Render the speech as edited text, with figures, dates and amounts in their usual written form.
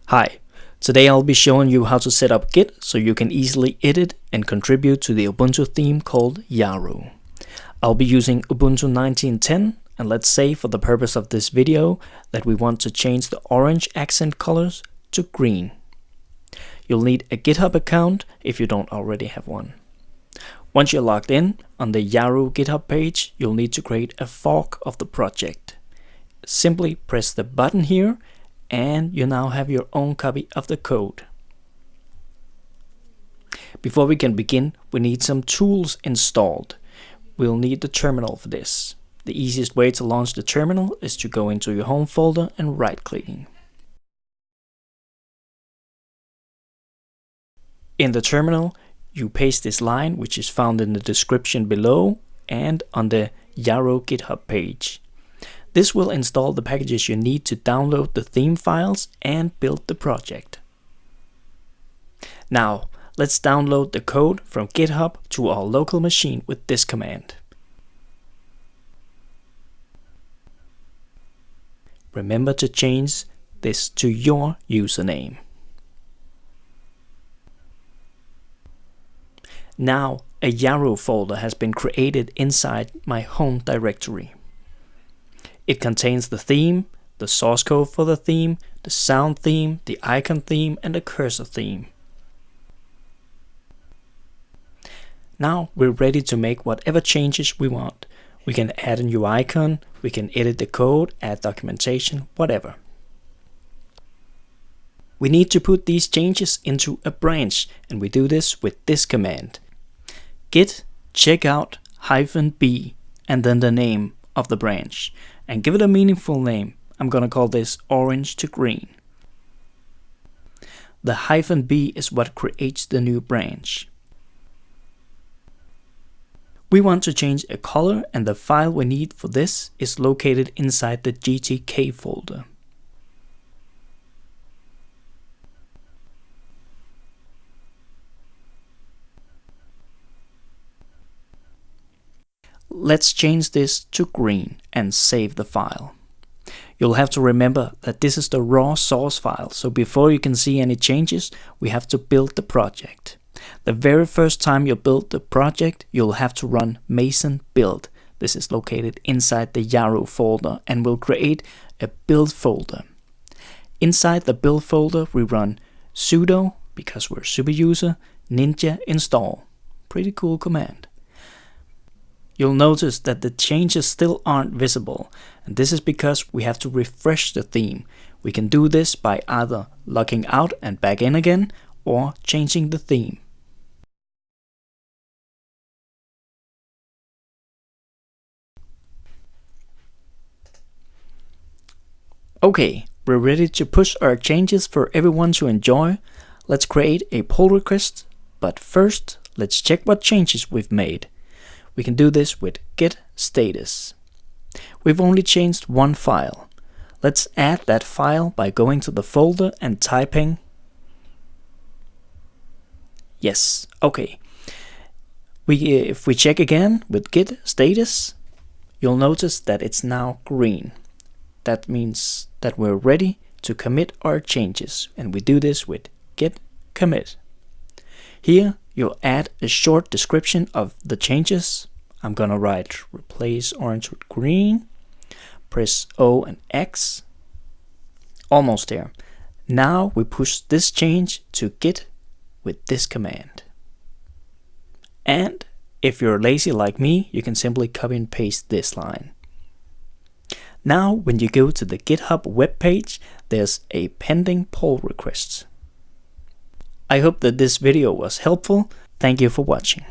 Hi, today I'll be showing you how to set up Git so you can easily edit and contribute to the Ubuntu theme called Yaru. I'll be using Ubuntu 19.10, and let's say for the purpose of this video that we want to change the orange accent colors to green. You'll need a GitHub account if you don't already have one. Once you're logged in, on the Yaru GitHub page, you'll need to create a fork of the project. Simply press the button here and you now have your own copy of the code. Before we can begin, we need some tools installed. We'll need the terminal for this. The easiest way to launch the terminal is to go into your home folder and right-clicking. In the terminal, you paste this line, which is found in the description below and on the Yaru GitHub page. This will install the packages you need to download the theme files and build the project. Now, let's download the code from GitHub to our local machine with this command. Remember to change this to your username. Now, a Yaru folder has been created inside my home directory. It contains the theme, the source code for the theme, the sound theme, the icon theme, and the cursor theme. Now we're ready to make whatever changes we want. We can add a new icon, we can edit the code, add documentation, whatever. We need to put these changes into a branch, and we do this with this command. Git checkout -b and then the name of the branch, and give it a meaningful name. I'm gonna call this orange to green. The -b is what creates the new branch. We want to change a color, and the file we need for this is located inside the GTK folder. Let's change this to green and save the file. You'll have to remember that this is the raw source file, so before you can see any changes, we have to build the project. The very first time you build the project, you'll have to run meson build. This is located inside the Yaru folder and will create a build folder. Inside the build folder, we run sudo, because we're super user, ninja install. Pretty cool command. You'll notice that the changes still aren't visible, and this is because we have to refresh the theme. We can do this by either logging out and back in again, or changing the theme. Okay, we're ready to push our changes for everyone to enjoy. Let's create a pull request, but first, let's check what changes we've made. We can do this with git status. We've only changed one file. Let's add that file by going to the folder and typing. Yes, okay. If we check again with git status, you'll notice that it's now green. That means that we're ready to commit our changes, and we do this with git commit. Here, you'll add a short description of the changes. I'm gonna write replace orange with green, press O and X. Almost there. Now we push this change to Git with this command. And if you're lazy like me, you can simply copy and paste this line. Now when you go to the GitHub webpage, there's a pending pull request. I hope that this video was helpful. Thank you for watching.